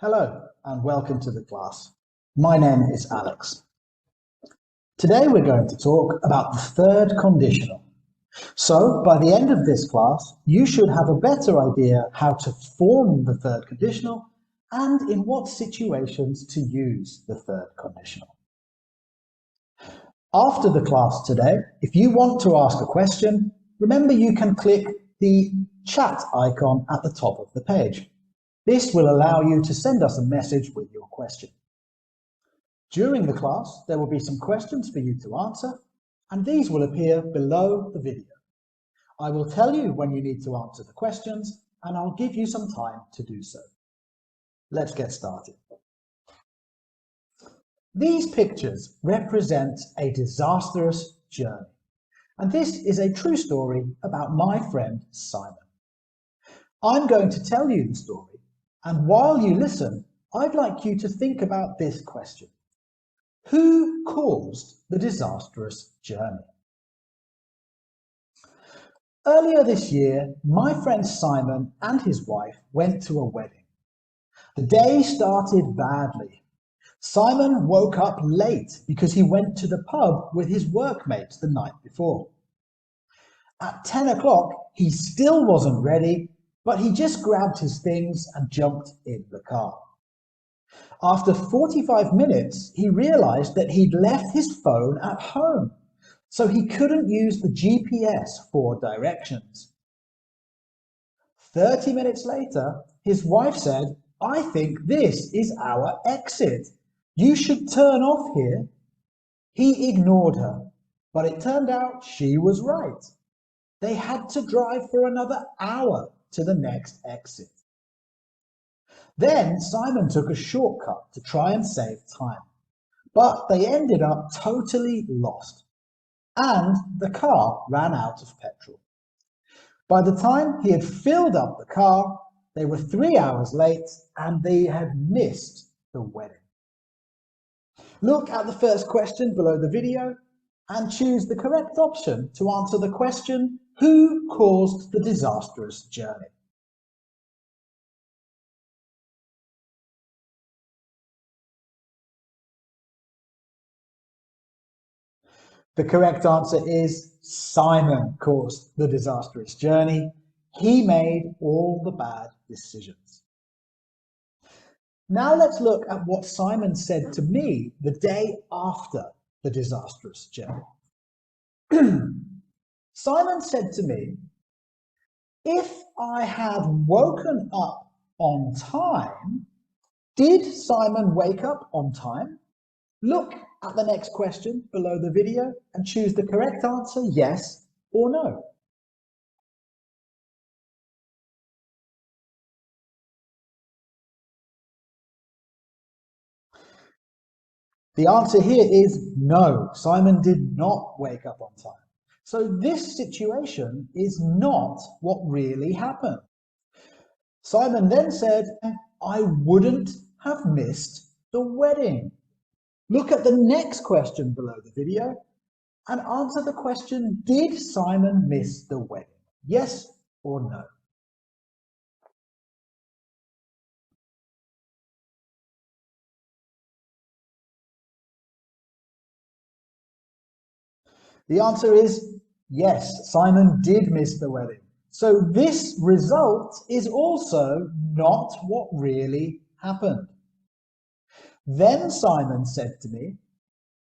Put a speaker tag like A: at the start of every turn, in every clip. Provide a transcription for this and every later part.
A: Hello and welcome to the class. My name is Alex. Today we're going to talk about the third conditional. So by the end of this class, you should have a better idea how to form the third conditional and in what situations to use the third conditional. After the class today, if you want to ask a question, remember you can click the chat icon at the top of the page. This will allow you to send us a message with your question. During the class, there will be some questions for you to answer, and these will appear below the video. I will tell you when you need to answer the questions, and I'll give you some time to do so. Let's get started. These pictures represent a disastrous journey, and this is a true story about my friend Simon. I'm going to tell you the story, and while you listen, I'd like you to think about this question. Who caused the disastrous journey? Earlier this year, my friend Simon and his wife went to a wedding. The day started badly. Simon woke up late because he went to the pub with his workmates the night before. At 10 o'clock, he still wasn't ready, but he just grabbed his things and jumped in the car. After 45 minutes, he realized that he'd left his phone at home, so he couldn't use the GPS for directions. 30 minutes later, his wife said, "I think this is our exit. You should turn off here." He ignored her, but it turned out she was right. They had to drive for another hour to the next exit. Then Simon took a shortcut to try and save time, but they ended up totally lost, and the car ran out of petrol. By the time he had filled up the car, they were 3 hours late and they had missed the wedding. Look at the first question below the video and choose the correct option to answer the question, who caused the disastrous journey? The correct answer is Simon caused the disastrous journey. He made all the bad decisions. Now let's look at what Simon said to me the day after the disastrous journey. Simon said to me, "If I had woken up on time," did Simon wake up on time? Look at the next question below the video and choose the correct answer, yes or no. The answer here is no, Simon did not wake up on time. So this situation is not what really happened. Simon then said, "I wouldn't have missed the wedding." Look at the next question below the video and answer the question, did Simon miss the wedding? Yes or no? The answer is yes, Simon did miss the wedding. So this result is also not what really happened. Then Simon said to me,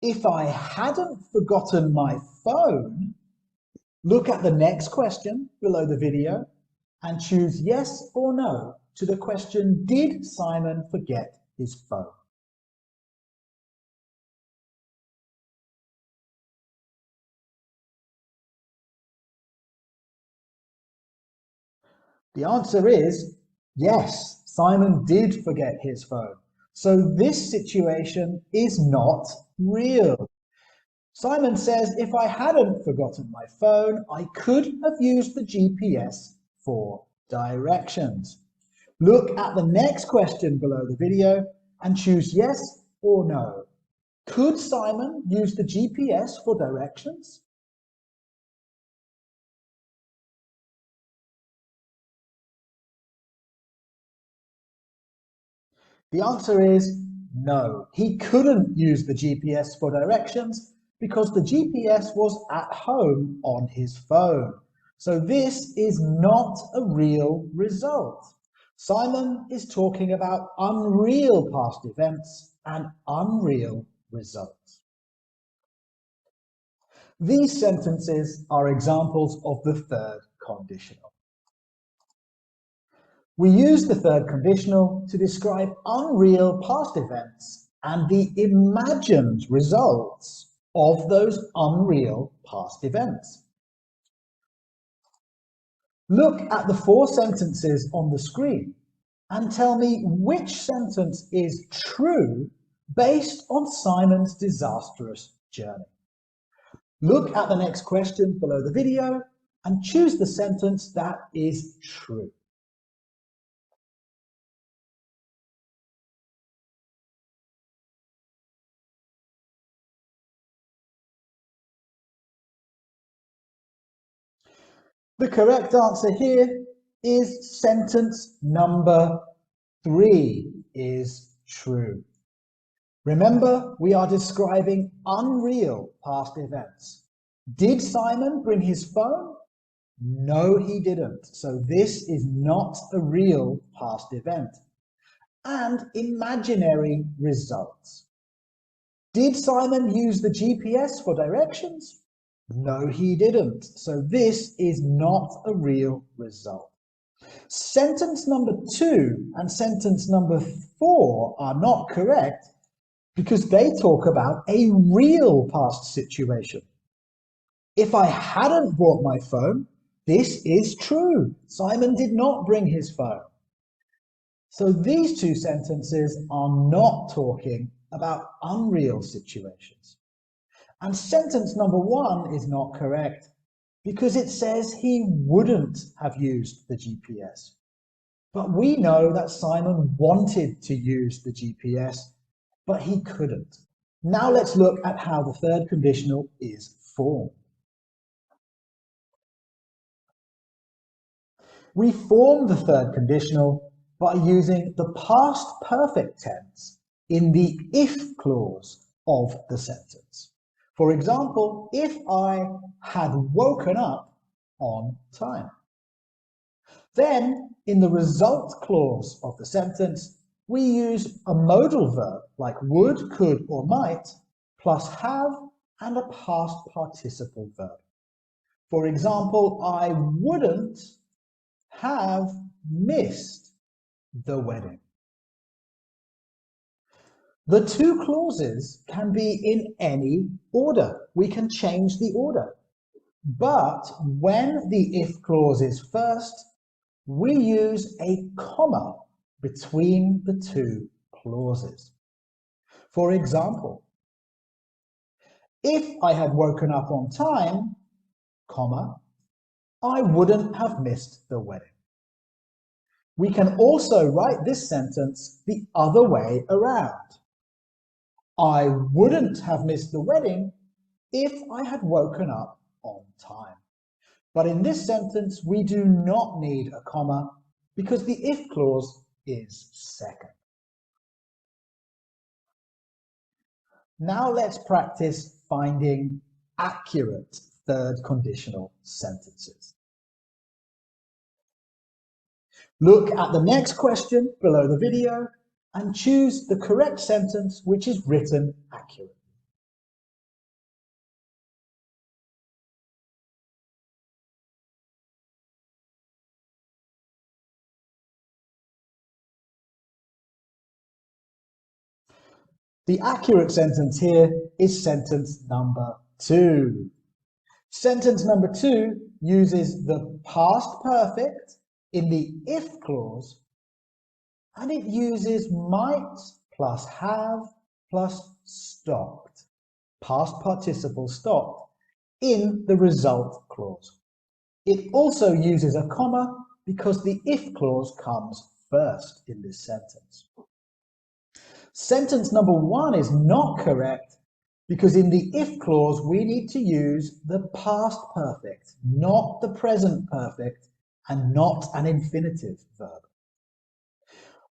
A: "If I hadn't forgotten my phone," look at the next question below the video and choose yes or no to the question, did Simon forget his phone? The answer is yes, Simon did forget his phone. So this situation is not real. Simon says, "If I hadn't forgotten my phone, I could have used the GPS for directions." Look at the next question below the video and choose yes or no. Could Simon use the GPS for directions? The answer is no. He couldn't use the GPS for directions because the GPS was at home on his phone. So this is not a real result. Simon is talking about unreal past events and unreal results. These sentences are examples of the third conditional. We use the third conditional to describe unreal past events and the imagined results of those unreal past events. Look at the 4 sentences on the screen and tell me which sentence is true based on Simon's disastrous journey. Look at the next question below the video and choose the sentence that is true. The correct answer here is sentence number 3 is true. Remember, we are describing unreal past events. Did Simon bring his phone? No, he didn't. So this is not a real past event. And imaginary results. Did Simon use the GPS for directions? No, he didn't. So this is not a real result. Sentence number 2 and sentence number 4 are not correct because they talk about a real past situation. If I hadn't brought my phone, this is true. Simon did not bring his phone. So these 2 sentences are not talking about unreal situations. And sentence number 1 is not correct because it says he wouldn't have used the GPS. But we know that Simon wanted to use the GPS, but he couldn't. Now let's look at how the third conditional is formed. We form the third conditional by using the past perfect tense in the if clause of the sentence. For example, if I had woken up on time. Then, in the result clause of the sentence, we use a modal verb like would, could, or might, plus have and a past participle verb. For example, I wouldn't have missed the wedding. The 2 clauses can be in any order. We can change the order. But when the if clause is first, we use a comma between the 2 clauses. For example, if I had woken up on time, comma, I wouldn't have missed the wedding. We can also write this sentence the other way around. I wouldn't have missed the wedding if I had woken up on time. But in this sentence, we do not need a comma because the if clause is second. Now let's practice finding accurate third conditional sentences. Look at the next question below the video and choose the correct sentence which is written accurately. The accurate sentence here is sentence number 2. Sentence number 2 uses the past perfect in the if clause, and it uses might plus have plus stopped, past participle stopped, in the result clause. It also uses a comma because the if clause comes first in this sentence. Sentence number 1 is not correct because in the if clause we need to use the past perfect, not the present perfect, and not an infinitive verb.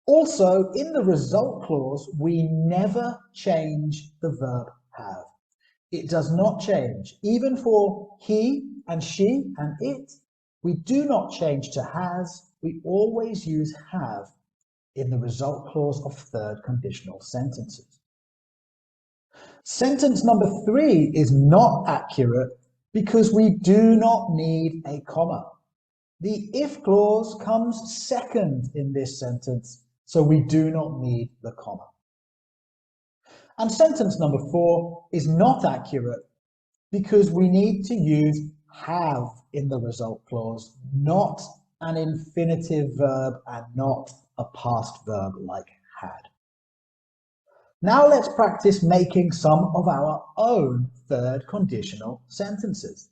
A: Also, in the result clause, we never change the verb have. It does not change. Even for he and she and it, we do not change to has. We always use have in the result clause of third conditional sentences. Sentence number 3 is not accurate because we do not need a comma. The if clause comes second in this sentence, so we do not need the comma. And sentence number 4 is not accurate because we need to use have in the result clause, not an infinitive verb and not a past verb like had. Now let's practice making some of our own third conditional sentences.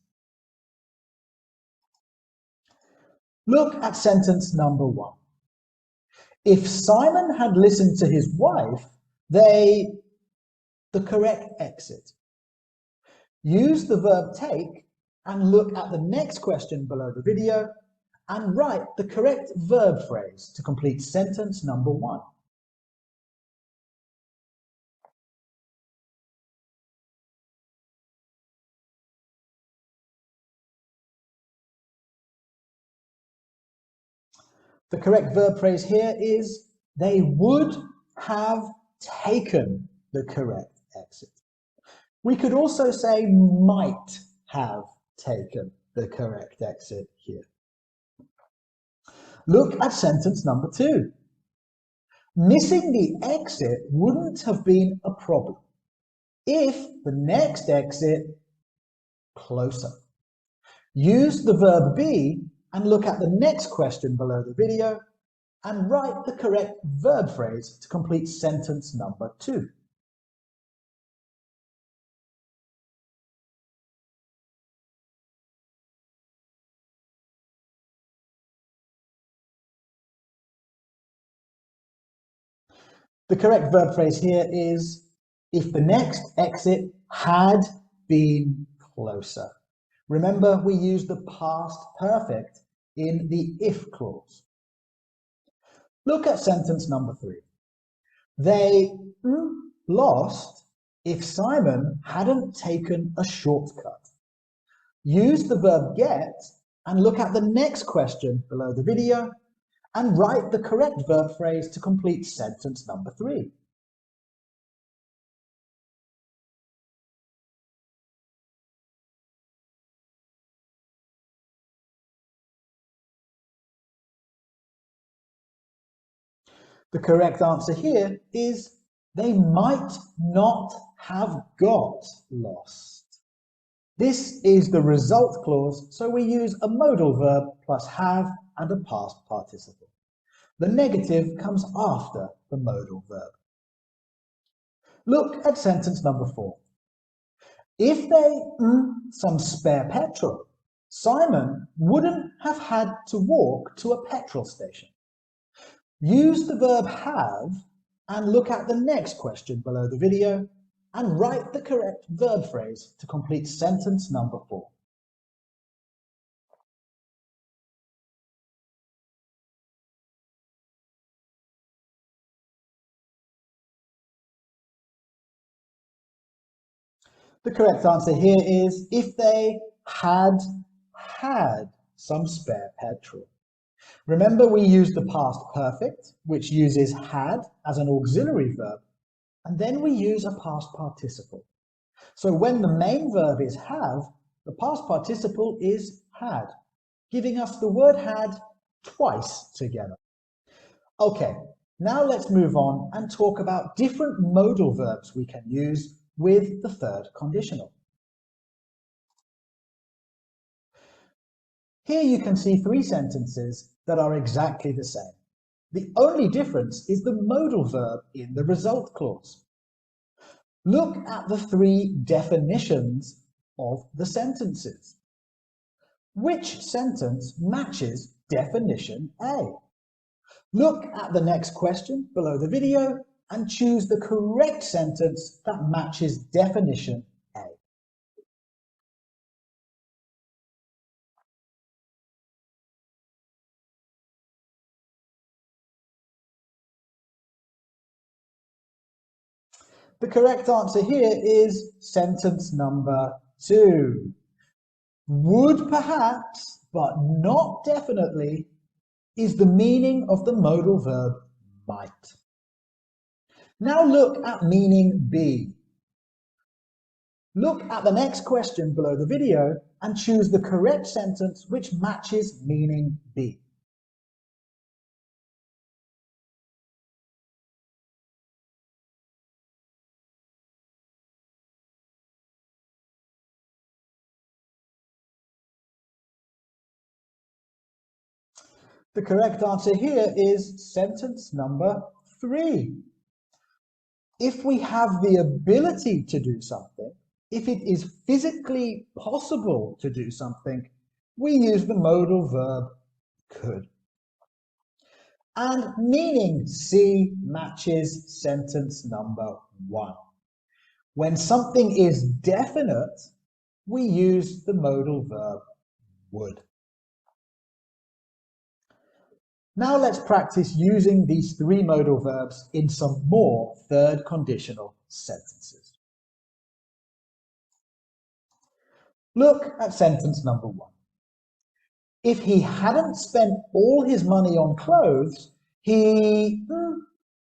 A: Look at sentence number 1. If Simon had listened to his wife, the correct exit. Use the verb take and look at the next question below the video and write the correct verb phrase to complete sentence number 1. The correct verb phrase here is they would have taken the correct exit. We could also say might have taken the correct exit here. Look at sentence number 2. Missing the exit wouldn't have been a problem if the next exit closer. Use the verb be and look at the next question below the video and write the correct verb phrase to complete sentence number 2. The correct verb phrase here is if the next exit had been closer. Remember, we use the past perfect in the if clause. Look at sentence number 3. They lost if Simon hadn't taken a shortcut. Use the verb get and look at the next question below the video and write the correct verb phrase to complete sentence number 3. The correct answer here is they might not have got lost. This is the result clause, so we use a modal verb plus have and a past participle. The negative comes after the modal verb. Look at sentence number 4. If they some spare petrol, Simon wouldn't have had to walk to a petrol station. Use the verb have and look at the next question below the video and write the correct verb phrase to complete sentence number 4. The correct answer here is if they had some spare petrol. Remember, we use the past perfect, which uses had as an auxiliary verb, and then we use a past participle. So when the main verb is have, the past participle is had, giving us the word had twice together. Okay, now let's move on and talk about different modal verbs we can use with the third conditional. Here you can see 3 sentences that are exactly the same. The only difference is the modal verb in the result clause. Look at the 3 definitions of the sentences. Which sentence matches definition A? Look at the next question below the video and choose the correct sentence that matches definition A. The correct answer here is sentence number 2. Would perhaps, but not definitely, is the meaning of the modal verb might. Now look at meaning B. Look at the next question below the video and choose the correct sentence which matches meaning B. The correct answer here is sentence number 3. If we have the ability to do something, if it is physically possible to do something, we use the modal verb could. And meaning C matches sentence number 1. When something is definite, we use the modal verb would. Now let's practice using these 3 modal verbs in some more third conditional sentences. Look at sentence number 1. If he hadn't spent all his money on clothes, he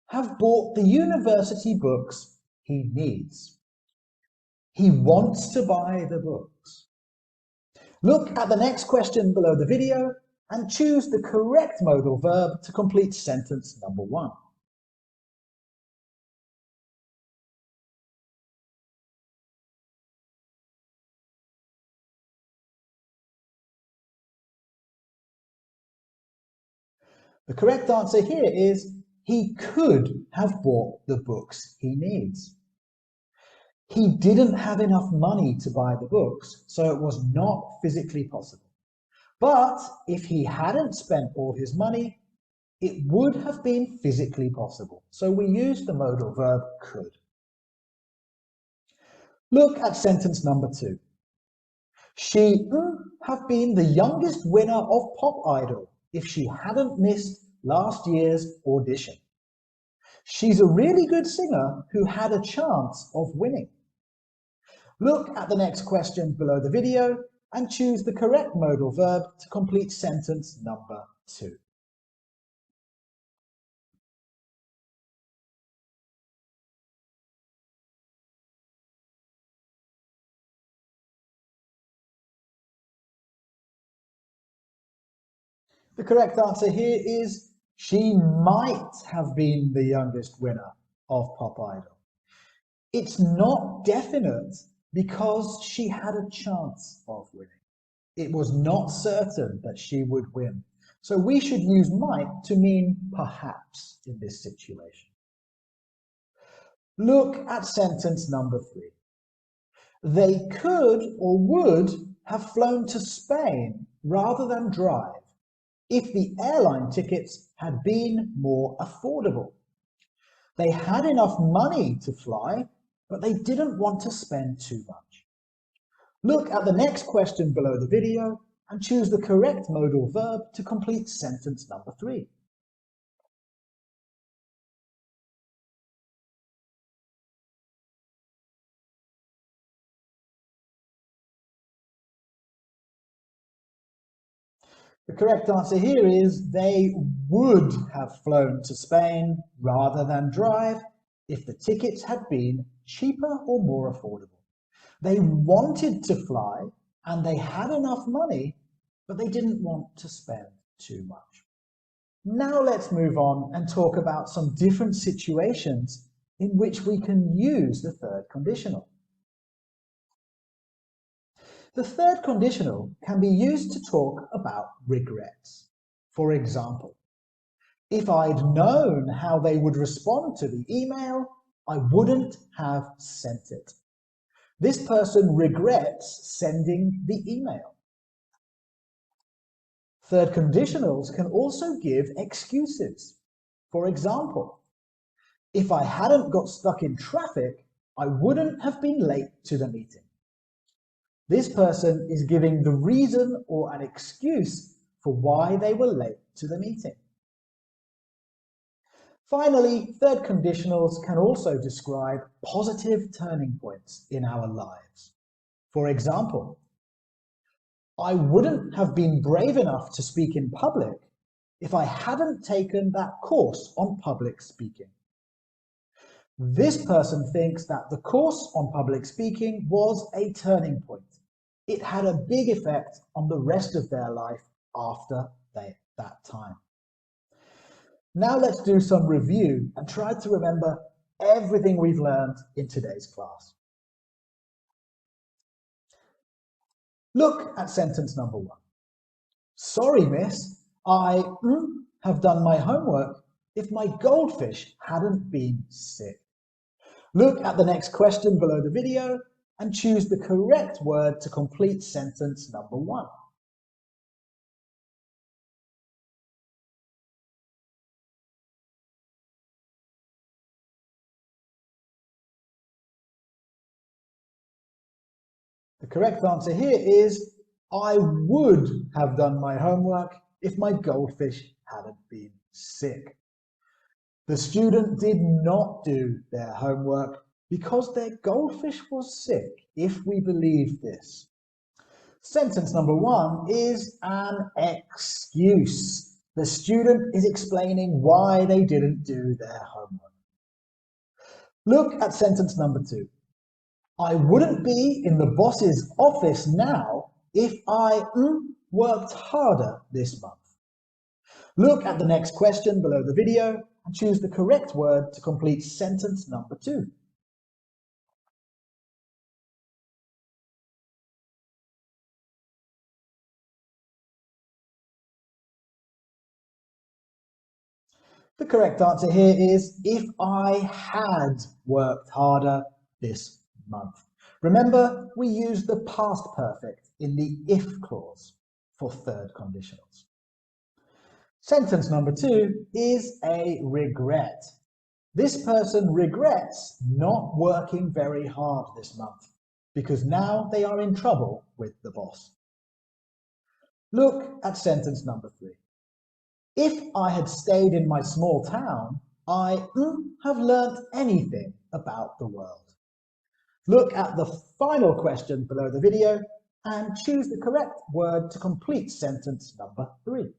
A: have bought the university books he needs. He wants to buy the books. Look at the next question below the video and choose the correct modal verb to complete sentence number 1. The correct answer here is he could have bought the books he needs. He didn't have enough money to buy the books, so it was not physically possible. But if he hadn't spent all his money, it would have been physically possible. So we use the modal verb could. Look at sentence number 2. She have been the youngest winner of Pop Idol if she hadn't missed last year's audition. She's a really good singer who had a chance of winning. Look at the next question below the video and choose the correct modal verb to complete sentence number 2. The correct answer here is she might have been the youngest winner of Pop Idol. It's not definite because she had a chance of winning. It was not certain that she would win. So we should use might to mean perhaps in this situation. Look at sentence number 3. They could or would have flown to Spain rather than drive if the airline tickets had been more affordable. They had enough money to fly, but they didn't want to spend too much. Look at the next question below the video and choose the correct modal verb to complete sentence number 3. The correct answer here is they would have flown to Spain rather than drive if the tickets had been cheaper or more affordable. They wanted to fly and they had enough money, but they didn't want to spend too much. Now let's move on and talk about some different situations in which we can use the third conditional. The third conditional can be used to talk about regrets. For example, if I'd known how they would respond to the email, I wouldn't have sent it. This person regrets sending the email. Third conditionals can also give excuses. For example, if I hadn't got stuck in traffic, I wouldn't have been late to the meeting. This person is giving the reason or an excuse for why they were late to the meeting. Finally, third conditionals can also describe positive turning points in our lives. For example, I wouldn't have been brave enough to speak in public if I hadn't taken that course on public speaking. This person thinks that the course on public speaking was a turning point. It had a big effect on the rest of their life after that time. Now let's do some review and try to remember everything we've learned in today's class. Look at sentence number 1. Sorry, miss, I have done my homework if my goldfish hadn't been sick. Look at the next question below the video and choose the correct word to complete sentence number 1. The correct answer here is, I would have done my homework if my goldfish hadn't been sick. The student did not do their homework because their goldfish was sick, if we believe this. Sentence number 1 is an excuse. The student is explaining why they didn't do their homework. Look at sentence number 2. I wouldn't be in the boss's office now if I worked harder this month. Look at the next question below the video and choose the correct word to complete sentence number 2. The correct answer here is, if I had worked harder this month. Remember, we use the past perfect in the if clause for third conditionals. Sentence number 2 is a regret. This person regrets not working very hard this month because now they are in trouble with the boss. Look at sentence number 3. If I had stayed in my small town, I have learnt anything about the world. Look at the final question below the video and choose the correct word to complete sentence number 3.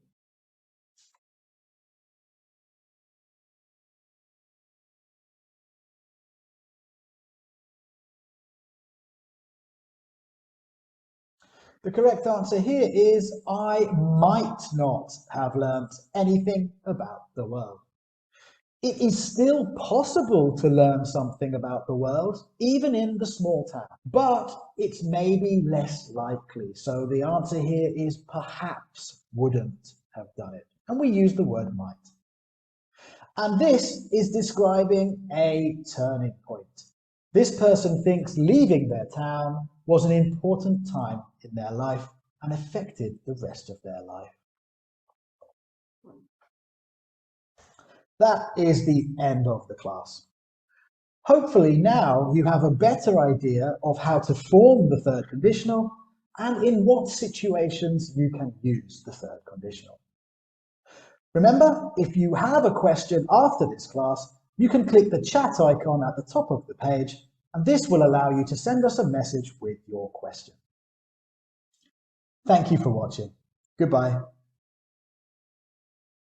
A: The correct answer here is, I might not have learnt anything about the world. It is still possible to learn something about the world, even in the small town, but it's maybe less likely. So the answer here is perhaps wouldn't have done it. And we use the word might. And this is describing a turning point. This person thinks leaving their town was an important time in their life and affected the rest of their life. That is the end of the class. Hopefully now you have a better idea of how to form the third conditional and in what situations you can use the third conditional. Remember, if you have a question after this class, you can click the chat icon at the top of the page, and this will allow you to send us a message with your question. Thank you for watching. Goodbye.